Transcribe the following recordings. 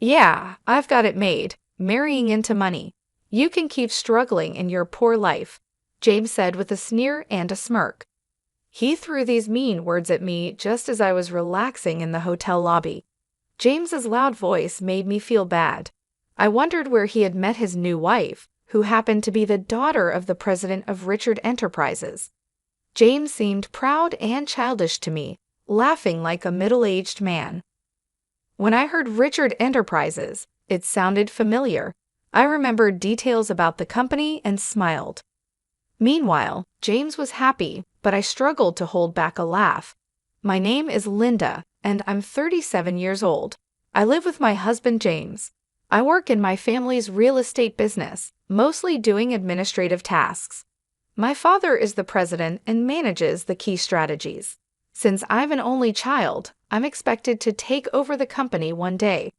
Yeah, I've got it made. Marrying into money. You can keep struggling in your poor life, James said with a sneer and a smirk. He threw these mean words at me just as I was relaxing in the hotel lobby. James's loud voice made me feel bad. I wondered where he had met his new wife, who happened to be the daughter of the president of Richard Enterprises. James seemed proud and childish to me, laughing like a middle-aged man. When I heard Richard Enterprises, it sounded familiar. I remembered details about the company and smiled. Meanwhile, James was happy, but I struggled to hold back a laugh. My name is Linda, and I'm 37 years old. I live with my husband James. I work in my family's real estate business, mostly doing administrative tasks. My father is the president and manages the key strategies. Since I'm an only child, I'm expected to take over the company one day.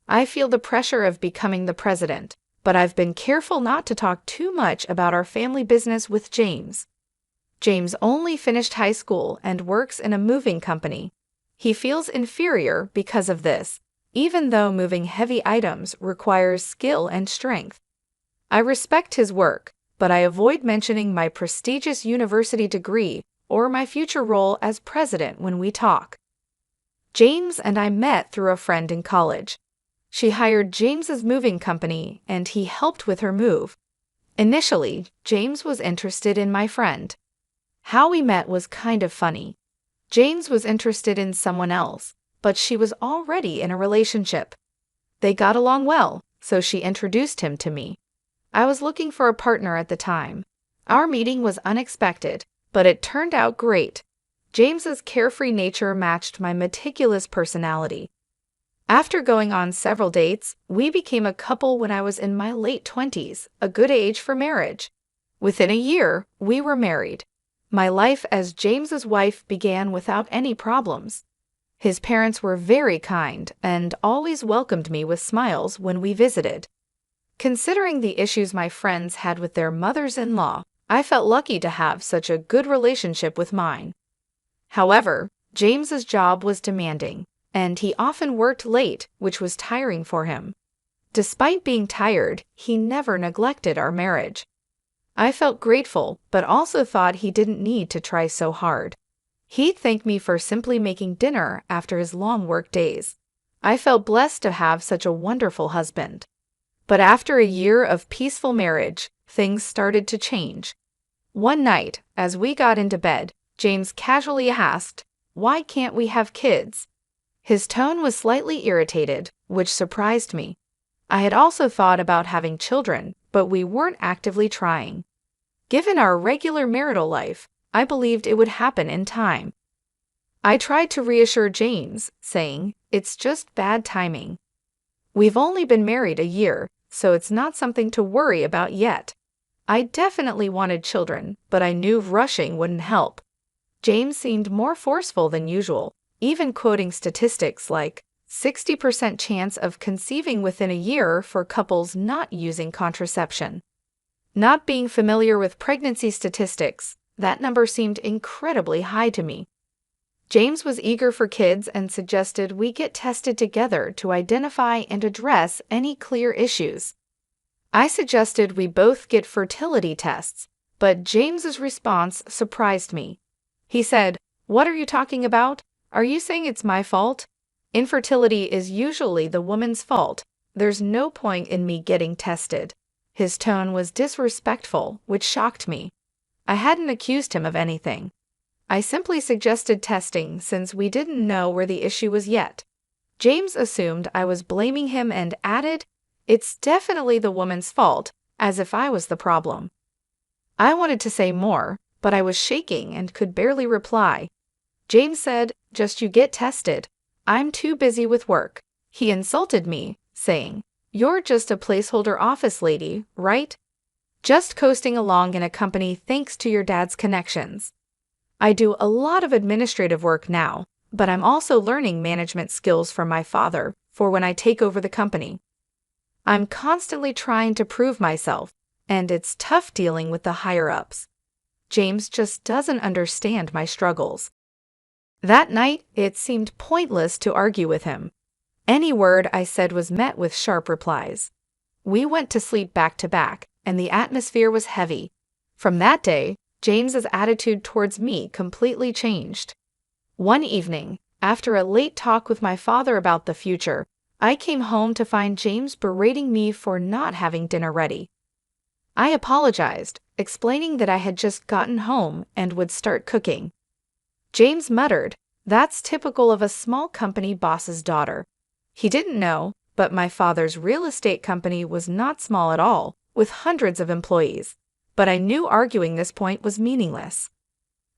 I feel the pressure of becoming the president, but I've been careful not to talk too much about our family business with James. James only finished high school and works in a moving company. He feels inferior because of this, even though moving heavy items requires skill and strength. I respect his work, but I avoid mentioning my prestigious university degree or my future role as president when we talk. James and I met through a friend in college. She hired James's moving company and he helped with her move. Initially, James was interested in my friend. How we met was kind of funny. James was interested in someone else, but she was already in a relationship. They got along well, so she introduced him to me. I was looking for a partner at the time. Our meeting was unexpected, but it turned out great. James's carefree nature matched my meticulous personality. After going on several dates, we became a couple when I was in my late 20s, a good age for marriage. Within a year, we were married. My life as James's wife began without any problems. His parents were very kind and always welcomed me with smiles when we visited. Considering the issues my friends had with their mothers-in-law, I felt lucky to have such a good relationship with mine. However, James's job was demanding, and he often worked late, which was tiring for him. Despite being tired, he never neglected our marriage. I felt grateful, but also thought he didn't need to try so hard. He'd thank me for simply making dinner after his long work days. I felt blessed to have such a wonderful husband. But after a year of peaceful marriage, things started to change. One night, as we got into bed, James casually asked, "Why can't we have kids?" His tone was slightly irritated, which surprised me. I had also thought about having children, but we weren't actively trying. Given our regular marital life, I believed it would happen in time. I tried to reassure James, saying, "It's just bad timing. We've only been married a year, so it's not something to worry about yet." I definitely wanted children, but I knew rushing wouldn't help. James seemed more forceful than usual, even quoting statistics like 60% chance of conceiving within a year for couples not using contraception. Not being familiar with pregnancy statistics, that number seemed incredibly high to me. James was eager for kids and suggested we get tested together to identify and address any clear issues. I suggested we both get fertility tests, but James's response surprised me. He said, "What are you talking about? Are you saying it's my fault? Infertility is usually the woman's fault. There's no point in me getting tested." His tone was disrespectful, which shocked me. I hadn't accused him of anything. I simply suggested testing since we didn't know where the issue was yet. James assumed I was blaming him and added, "It's definitely the woman's fault," as if I was the problem. I wanted to say more, but I was shaking and could barely reply. James said, "Just you get tested. I'm too busy with work." He insulted me, saying, "You're just a placeholder office lady, right? Just coasting along in a company thanks to your dad's connections." I do a lot of administrative work now, but I'm also learning management skills from my father for when I take over the company. I'm constantly trying to prove myself, and it's tough dealing with the higher-ups. James just doesn't understand my struggles. That night, it seemed pointless to argue with him. Any word I said was met with sharp replies. We went to sleep back to back, and the atmosphere was heavy. From that day, James's attitude towards me completely changed. One evening, after a late talk with my father about the future, I came home to find James berating me for not having dinner ready. I apologized, explaining that I had just gotten home and would start cooking. James muttered, "That's typical of a small company boss's daughter." He didn't know, but my father's real estate company was not small at all, with hundreds of employees. But I knew arguing this point was meaningless.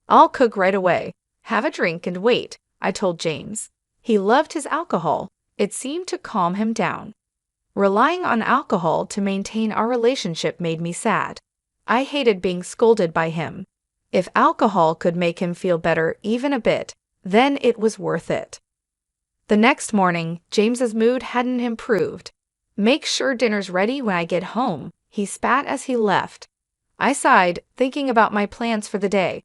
"I'll cook right away. Have a drink and wait," I told James. He loved his alcohol. It seemed to calm him down. Relying on alcohol to maintain our relationship made me sad. I hated being scolded by him. If alcohol could make him feel better even a bit, then it was worth it. The next morning, James's mood hadn't improved. "Make sure dinner's ready when I get home," he spat as he left. I sighed, thinking about my plans for the day.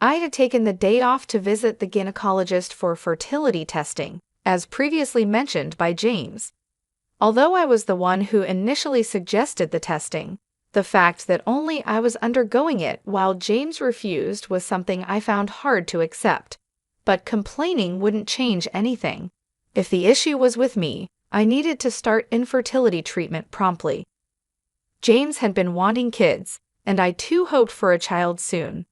I had taken the day off to visit the gynecologist for fertility testing, as previously mentioned by James. Although I was the one who initially suggested the testing, the fact that only I was undergoing it while James refused was something I found hard to accept. But complaining wouldn't change anything. If the issue was with me, I needed to start infertility treatment promptly. James had been wanting kids, and I too hoped for a child soon.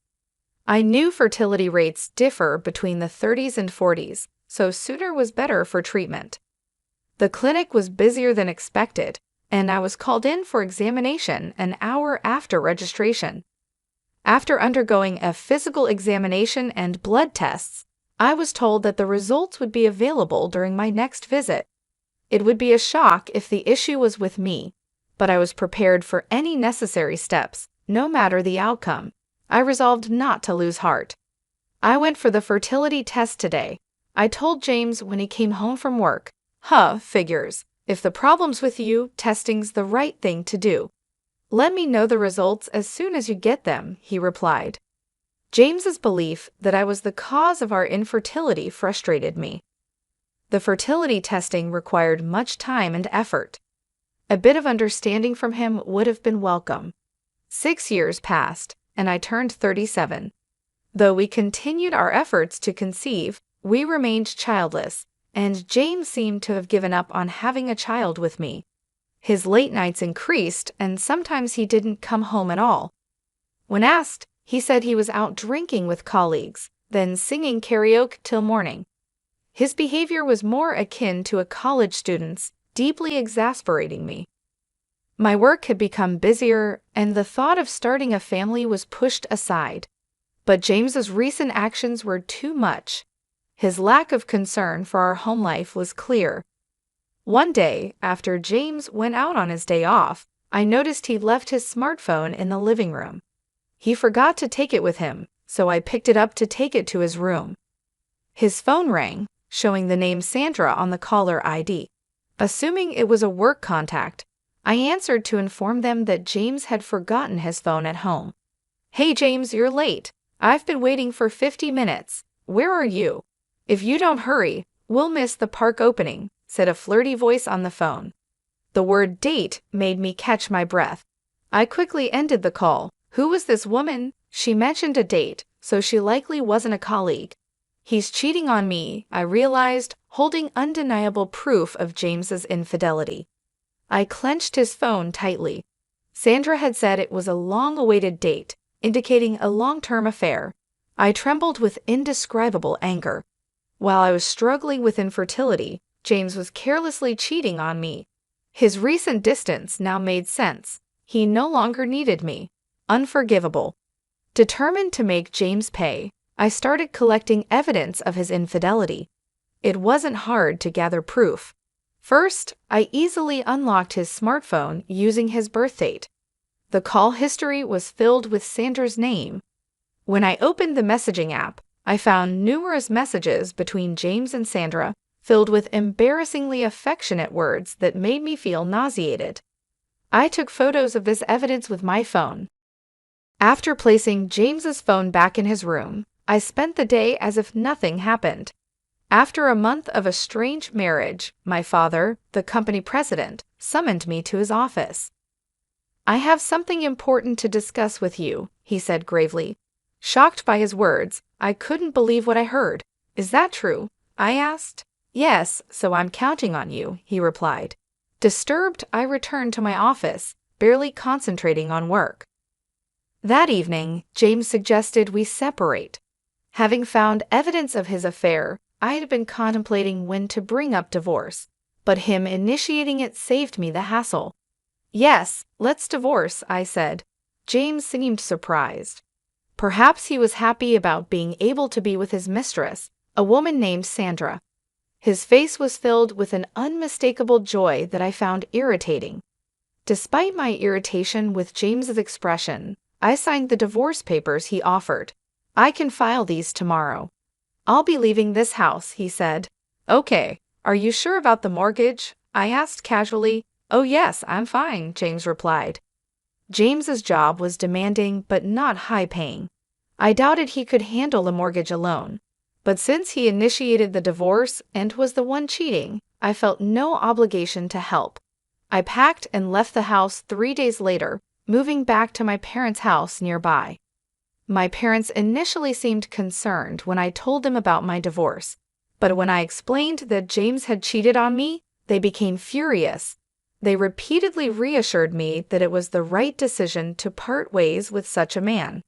I knew fertility rates differ between the 30s and 40s, so sooner was better for treatment. The clinic was busier than expected, and I was called in for examination an hour after registration. After undergoing a physical examination and blood tests, I was told that the results would be available during my next visit. It would be a shock if the issue was with me, but I was prepared for any necessary steps, no matter the outcome. I resolved not to lose heart. I went for the fertility test today. I told James when he came home from work, Figures. If the problem's with you, testing's the right thing to do. Let me know the results as soon as you get them," he replied. James's belief that I was the cause of our infertility frustrated me. The fertility testing required much time and effort. A bit of understanding from him would have been welcome. 6 years passed, and I turned 37. Though we continued our efforts to conceive, we remained childless, and James seemed to have given up on having a child with me. His late nights increased, and sometimes he didn't come home at all. When asked, he said he was out drinking with colleagues, then singing karaoke till morning. His behavior was more akin to a college student's, deeply exasperating me. My work had become busier, and the thought of starting a family was pushed aside. But James's recent actions were too much. His lack of concern for our home life was clear. One day, after James went out on his day off, I noticed he left his smartphone in the living room. He forgot to take it with him, so I picked it up to take it to his room. His phone rang, showing the name Sandra on the caller ID. Assuming it was a work contact, I answered to inform them that James had forgotten his phone at home. "Hey James, you're late. I've been waiting for 50 minutes. Where are you? If you don't hurry, we'll miss the park opening," said a flirty voice on the phone. The word date made me catch my breath. I quickly ended the call. Who was this woman? She mentioned a date, so she likely wasn't a colleague. He's cheating on me, I realized, holding undeniable proof of James's infidelity. I clenched his phone tightly. Sandra had said it was a long-awaited date, indicating a long-term affair. I trembled with indescribable anger. While I was struggling with infertility, James was carelessly cheating on me. His recent distance now made sense. He no longer needed me. Unforgivable. Determined to make James pay, I started collecting evidence of his infidelity. It wasn't hard to gather proof. First, I easily unlocked his smartphone using his birth date. The call history was filled with Sandra's name. When I opened the messaging app, I found numerous messages between James and Sandra, filled with embarrassingly affectionate words that made me feel nauseated. I took photos of this evidence with my phone. After placing James's phone back in his room, I spent the day as if nothing happened. After a month of a strange marriage, my father, the company president, summoned me to his office. "I have something important to discuss with you," he said gravely. Shocked by his words, I couldn't believe what I heard. "Is that true?" I asked. "Yes, so I'm counting on you," he replied. Disturbed, I returned to my office, barely concentrating on work. That evening, James suggested we separate. Having found evidence of his affair, I had been contemplating when to bring up divorce, but him initiating it saved me the hassle. "Yes, let's divorce," I said. James seemed surprised. Perhaps he was happy about being able to be with his mistress, a woman named Sandra. His face was filled with an unmistakable joy that I found irritating. Despite my irritation with James's expression, I signed the divorce papers he offered. "I can file these tomorrow." "I'll be leaving this house," he said. "Okay, are you sure about the mortgage?" I asked casually. "Oh yes, I'm fine," James replied. James's job was demanding but not high-paying. I doubted he could handle the mortgage alone. But since he initiated the divorce and was the one cheating, I felt no obligation to help. I packed and left the house 3 days later, moving back to my parents' house nearby. My parents initially seemed concerned when I told them about my divorce, but when I explained that James had cheated on me, they became furious. They repeatedly reassured me that it was the right decision to part ways with such a man.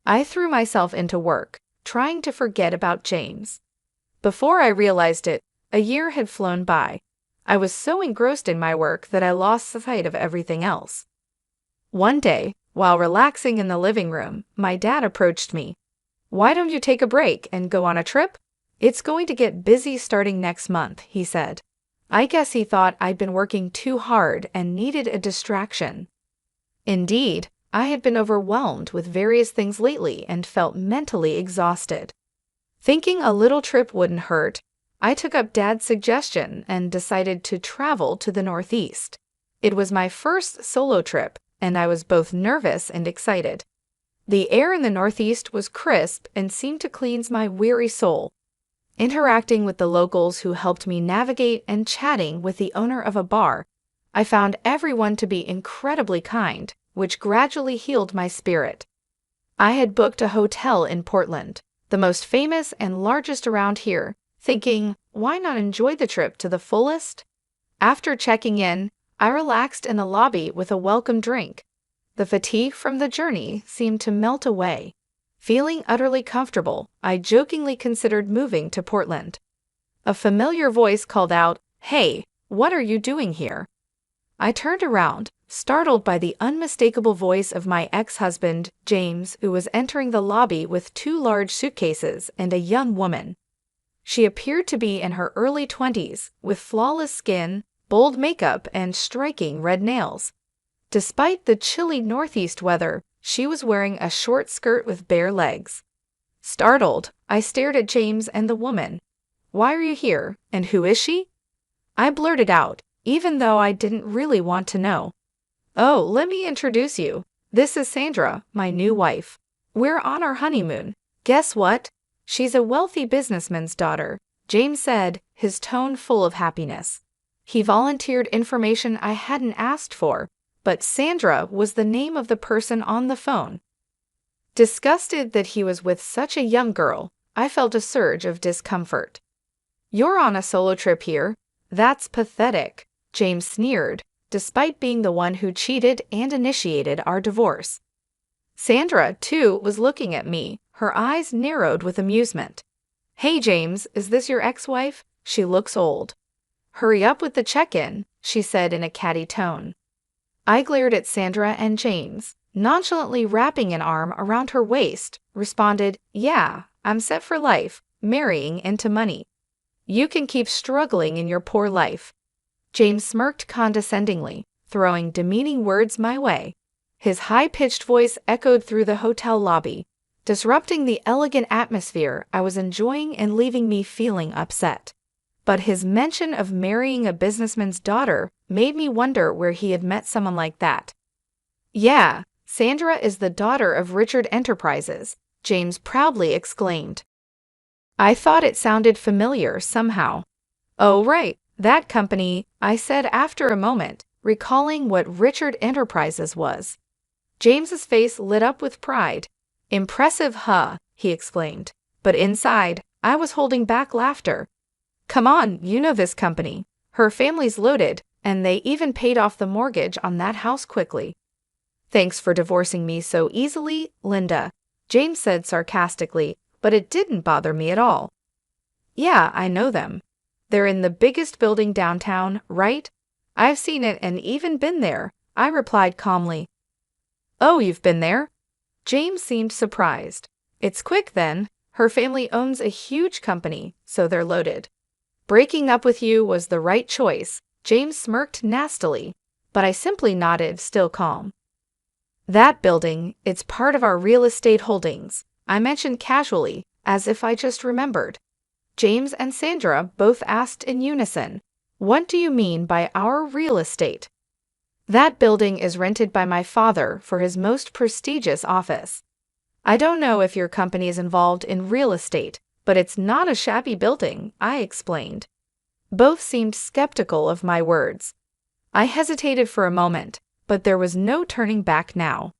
I threw myself into work, trying to forget about James. Before I realized it, a year had flown by. I was so engrossed in my work that I lost sight of everything else. One day, while relaxing in the living room, my dad approached me. "Why don't you take a break and go on a trip? It's going to get busy starting next month," he said. I guess he thought I'd been working too hard and needed a distraction. Indeed, I had been overwhelmed with various things lately and felt mentally exhausted. Thinking a little trip wouldn't hurt, I took up Dad's suggestion and decided to travel to the Northeast. It was my first solo trip, and I was both nervous and excited. The air in the Northeast was crisp and seemed to cleanse my weary soul. Interacting with the locals who helped me navigate and chatting with the owner of a bar, I found everyone to be incredibly kind, which gradually healed my spirit. I had booked a hotel in Portland, the most famous and largest around here, thinking, why not enjoy the trip to the fullest? After checking in, I relaxed in the lobby with a welcome drink. The fatigue from the journey seemed to melt away. Feeling utterly comfortable, I jokingly considered moving to Portland. A familiar voice called out, "Hey, what are you doing here?" I turned around, startled by the unmistakable voice of my ex-husband, James, who was entering the lobby with 2 large suitcases and a young woman. She appeared to be in her early 20s, with flawless skin, bold makeup, and striking red nails. Despite the chilly northeast weather, she was wearing a short skirt with bare legs. Startled, I stared at James and the woman. "Why are you here, and who is she?" I blurted out, even though I didn't really want to know. "Oh, let me introduce you. This is Sandra, my new wife. We're on our honeymoon. Guess what? She's a wealthy businessman's daughter," James said, his tone full of happiness. He volunteered information I hadn't asked for, but Sandra was the name of the person on the phone. Disgusted that he was with such a young girl, I felt a surge of discomfort. "You're on a solo trip here. That's pathetic," James sneered, despite being the one who cheated and initiated our divorce. Sandra, too, was looking at me, her eyes narrowed with amusement. "Hey, James, is this your ex-wife? She looks old." "Hurry up with the check-in," she said in a catty tone. I glared at Sandra, and James, nonchalantly wrapping an arm around her waist, responded, "Yeah, I'm set for life, marrying into money. You can keep struggling in your poor life." James smirked condescendingly, throwing demeaning words my way. His high-pitched voice echoed through the hotel lobby, disrupting the elegant atmosphere I was enjoying and leaving me feeling upset. But his mention of marrying a businessman's daughter made me wonder where he had met someone like that. "Yeah, Sandra is the daughter of Richard Enterprises," James proudly exclaimed. I thought it sounded familiar somehow. Oh, right, that company, I said after a moment, recalling what Richard Enterprises was. James's face lit up with pride. Impressive, huh? He exclaimed. But inside, I was holding back laughter. Come on, you know this company. Her family's loaded, and they even paid off the mortgage on that house quickly. Thanks for divorcing me so easily, Linda, James said sarcastically, but it didn't bother me at all. Yeah, I know them. They're in the biggest building downtown, right? I've seen it and even been there, I replied calmly. Oh, you've been there? James seemed surprised. It's quick then. Her family owns a huge company, so they're loaded. Breaking up with you was the right choice, James smirked nastily, but I simply nodded, still calm. That building, it's part of our real estate holdings, I mentioned casually, as if I just remembered. James and Sandra both asked in unison, What do you mean by our real estate? That building is rented by my father for his most prestigious office. I don't know if your company is involved in real estate, but it's not a shabby building, I explained. Both seemed skeptical of my words. I hesitated for a moment, but there was no turning back now.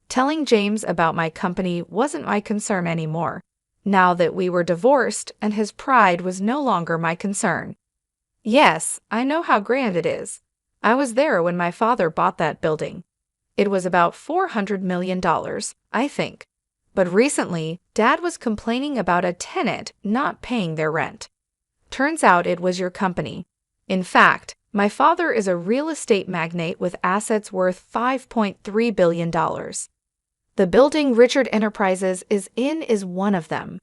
Telling James about my company wasn't my concern anymore, now that we were divorced and his pride was no longer my concern. Yes, I know how grand it is. I was there when my father bought that building. It was about $400 million, I think. But recently, Dad was complaining about a tenant not paying their rent. Turns out it was your company. In fact, my father is a real estate magnate with assets worth $5.3 billion. The building Richard Enterprises is in is one of them.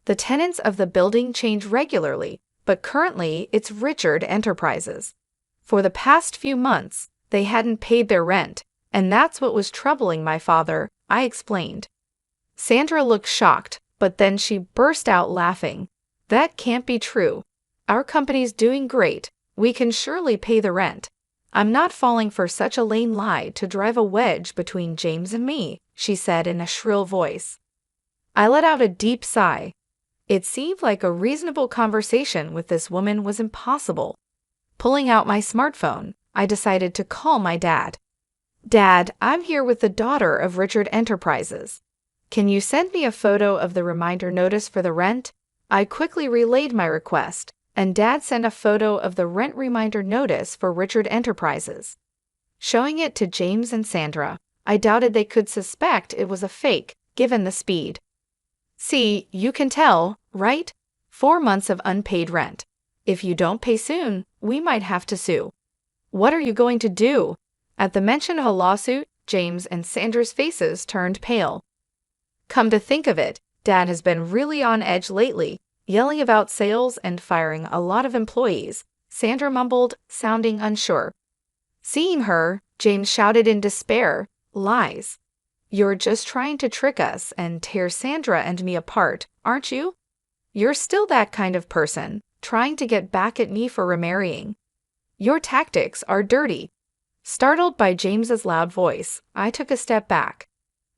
The tenants of the building change regularly, but currently it's Richard Enterprises. For the past few months, they hadn't paid their rent, and that's what was troubling my father, I explained. Sandra looked shocked, but then she burst out laughing. That can't be true. Our company's doing great. We can surely pay the rent. I'm not falling for such a lame lie to drive a wedge between James and me, she said in a shrill voice. I let out a deep sigh. It seemed like a reasonable conversation with this woman was impossible. Pulling out my smartphone, I decided to call my dad. Dad, I'm here with the daughter of Richard Enterprises. Can you send me a photo of the reminder notice for the rent? I quickly relayed my request, and Dad sent a photo of the rent reminder notice for Richard Enterprises. Showing it to James and Sandra, I doubted they could suspect it was a fake, given the speed. See, you can tell, right? 4 months of unpaid rent. If you don't pay soon, we might have to sue. What are you going to do? At the mention of a lawsuit, James and Sandra's faces turned pale. Come to think of it, Dad has been really on edge lately, yelling about sales and firing a lot of employees, Sandra mumbled, sounding unsure. Seeing her, James shouted in despair, Lies. You're just trying to trick us and tear Sandra and me apart, aren't you? You're still that kind of person, trying to get back at me for remarrying. Your tactics are dirty. Startled by James's loud voice, I took a step back.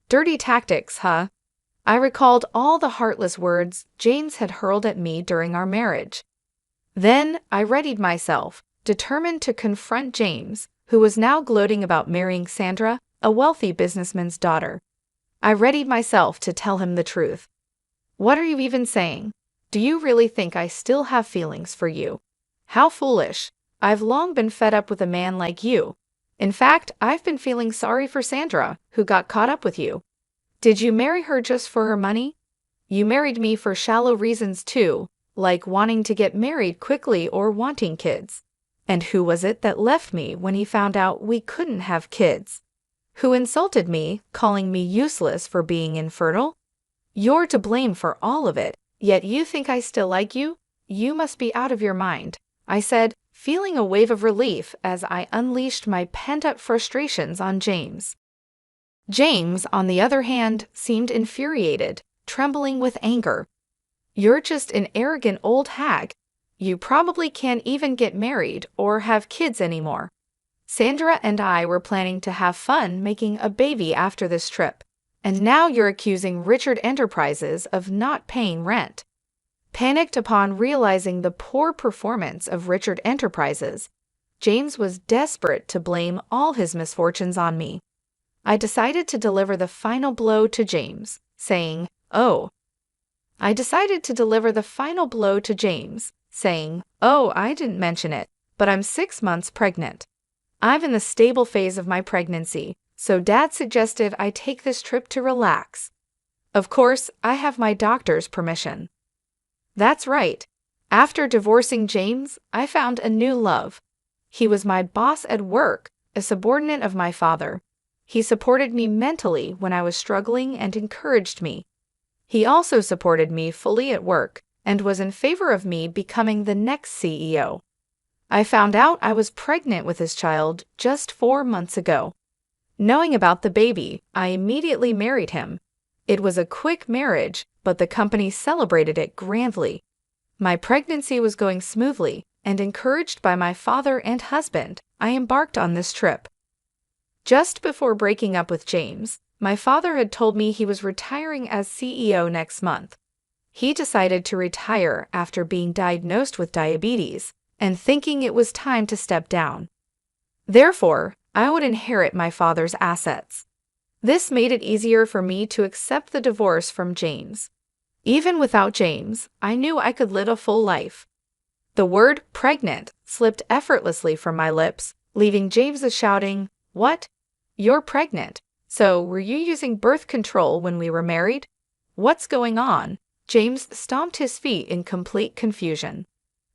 Dirty tactics, huh? I recalled all the heartless words James had hurled at me during our marriage. Then I readied myself, determined to confront James, who was now gloating about marrying Sandra, a wealthy businessman's daughter. I readied myself to tell him the truth. What are you even saying? Do you really think I still have feelings for you? How foolish. I've long been fed up with a man like you. In fact, I've been feeling sorry for Sandra, who got caught up with you. Did you marry her just for her money? You married me for shallow reasons too, like wanting to get married quickly or wanting kids. And who was it that left me when he found out we couldn't have kids? Who insulted me, calling me useless for being infertile? You're to blame for all of it, yet you think I still like you? You must be out of your mind, I said, feeling a wave of relief as I unleashed my pent-up frustrations on James. James, on the other hand, seemed infuriated, trembling with anger. You're just an arrogant old hag. You probably can't even get married or have kids anymore. Sandra and I were planning to have fun making a baby after this trip, and now you're accusing Richard Enterprises of not paying rent. Panicked upon realizing the poor performance of Richard Enterprises, James was desperate to blame all his misfortunes on me. I decided to deliver the final blow to James, saying, "Oh, I didn't mention it, but I'm 6 months pregnant. I'm in the stable phase of my pregnancy, so Dad suggested I take this trip to relax. Of course, I have my doctor's permission." That's right. After divorcing James, I found a new love. He was my boss at work, a subordinate of my father. He supported me mentally when I was struggling and encouraged me. He also supported me fully at work and was in favor of me becoming the next CEO. I found out I was pregnant with his child just 4 months ago. Knowing about the baby, I immediately married him. It was a quick marriage, but the company celebrated it grandly. My pregnancy was going smoothly, and encouraged by my father and husband, I embarked on this trip. Just before breaking up with James, my father had told me he was retiring as CEO next month. He decided to retire after being diagnosed with diabetes and thinking it was time to step down. Therefore, I would inherit my father's assets. This made it easier for me to accept the divorce from James. Even without James, I knew I could live a full life. The word pregnant slipped effortlessly from my lips, leaving James shouting, "What? You're pregnant? So were you using birth control when we were married? What's going on?" James stomped his feet in complete confusion.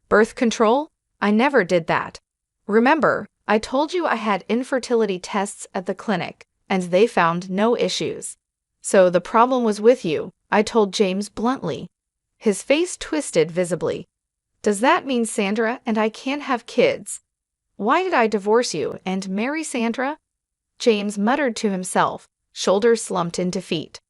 "Birth control? I never did that. Remember, I told you I had infertility tests at the clinic, and they found no issues. So the problem was with you," I told James bluntly. His face twisted visibly. "Does that mean Sandra and I can't have kids? Why did I divorce you and marry Sandra?" James muttered to himself, shoulders slumped in defeat.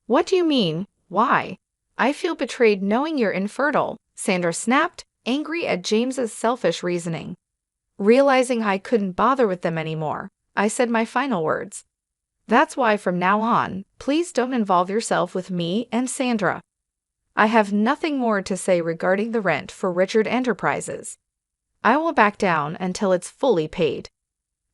"What do you mean, why? I feel betrayed knowing you're infertile," Sandra snapped, angry at James's selfish reasoning. Realizing I couldn't bother with them anymore, I said my final words. "That's why from now on, please don't involve yourself with me and Sandra. I have nothing more to say regarding the rent for Richard Enterprises. I will back down until it's fully paid.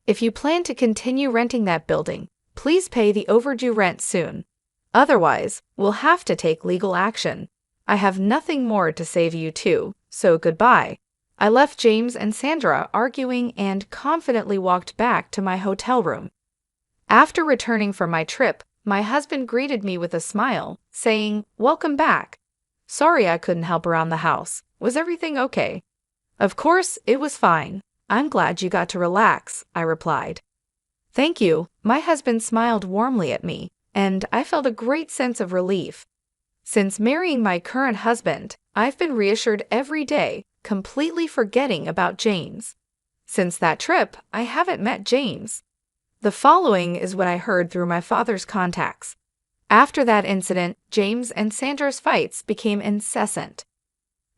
If you plan to continue renting that building, please pay the overdue rent soon. Otherwise, we'll have to take legal action. I have nothing more to say to you two, so goodbye." I left James and Sandra arguing and confidently walked back to my hotel room. After returning from my trip, my husband greeted me with a smile, saying, "Welcome back. Sorry I couldn't help around the house. Was everything okay?" "Of course, it was fine. I'm glad you got to relax," I replied. "Thank you." My husband smiled warmly at me, and I felt a great sense of relief. Since marrying my current husband, I've been reassured every day, completely forgetting about James. Since that trip, I haven't met James. The following is what I heard through my father's contacts. After that incident, James and Sandra's fights became incessant.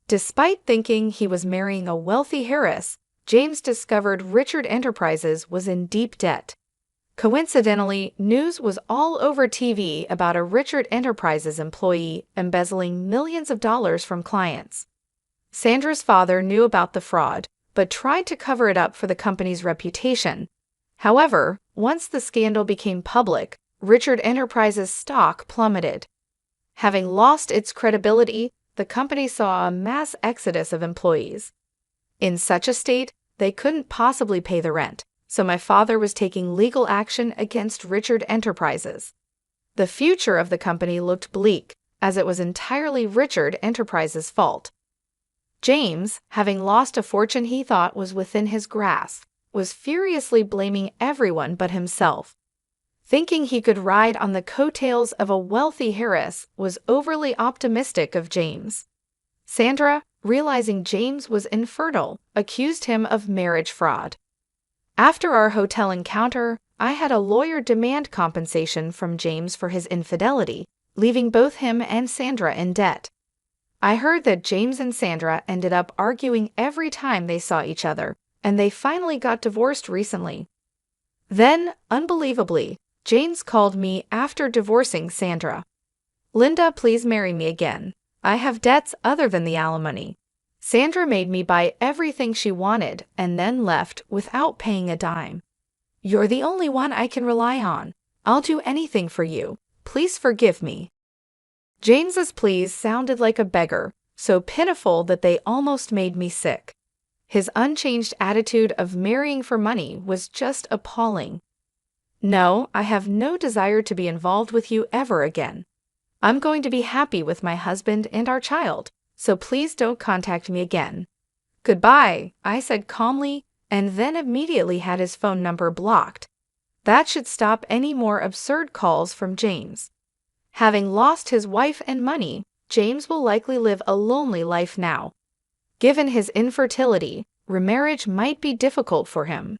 Despite thinking he was marrying a wealthy heiress, James discovered Richard Enterprises was in deep debt. Coincidentally, news was all over TV about a Richard Enterprises employee embezzling millions of dollars from clients. Sandra's father knew about the fraud, but tried to cover it up for the company's reputation. However, once the scandal became public, Richard Enterprises' stock plummeted. Having lost its credibility, the company saw a mass exodus of employees. In such a state, they couldn't possibly pay the rent, so my father was taking legal action against Richard Enterprises. The future of the company looked bleak, as it was entirely Richard Enterprises' fault. James, having lost a fortune he thought was within his grasp, was furiously blaming everyone but himself. Thinking he could ride on the coattails of a wealthy heiress was overly optimistic of James. Sandra, realizing James was infertile, accused him of marriage fraud. After our hotel encounter, I had a lawyer demand compensation from James for his infidelity, leaving both him and Sandra in debt. I heard that James and Sandra ended up arguing every time they saw each other, and they finally got divorced recently. Then, unbelievably, James called me after divorcing Sandra. "Linda, please marry me again. I have debts other than the alimony. Sandra made me buy everything she wanted and then left without paying a dime. You're the only one I can rely on. I'll do anything for you. Please forgive me." James's pleas sounded like a beggar, so pitiful that they almost made me sick. His unchanged attitude of marrying for money was just appalling. "No, I have no desire to be involved with you ever again. I'm going to be happy with my husband and our child, so please don't contact me again. Goodbye," I said calmly, and then immediately had his phone number blocked. That should stop any more absurd calls from James. Having lost his wife and money, James will likely live a lonely life now. Given his infertility, remarriage might be difficult for him.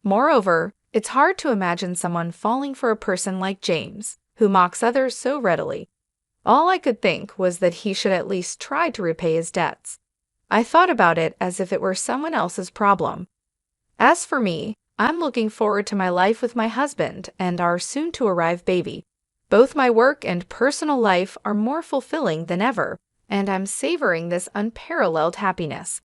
Moreover, it's hard to imagine someone falling for a person like James, who mocks others so readily. All I could think was that he should at least try to repay his debts. I thought about it as if it were someone else's problem. As for me, I'm looking forward to my life with my husband and our soon-to-arrive baby. Both my work and personal life are more fulfilling than ever, and I'm savoring this unparalleled happiness.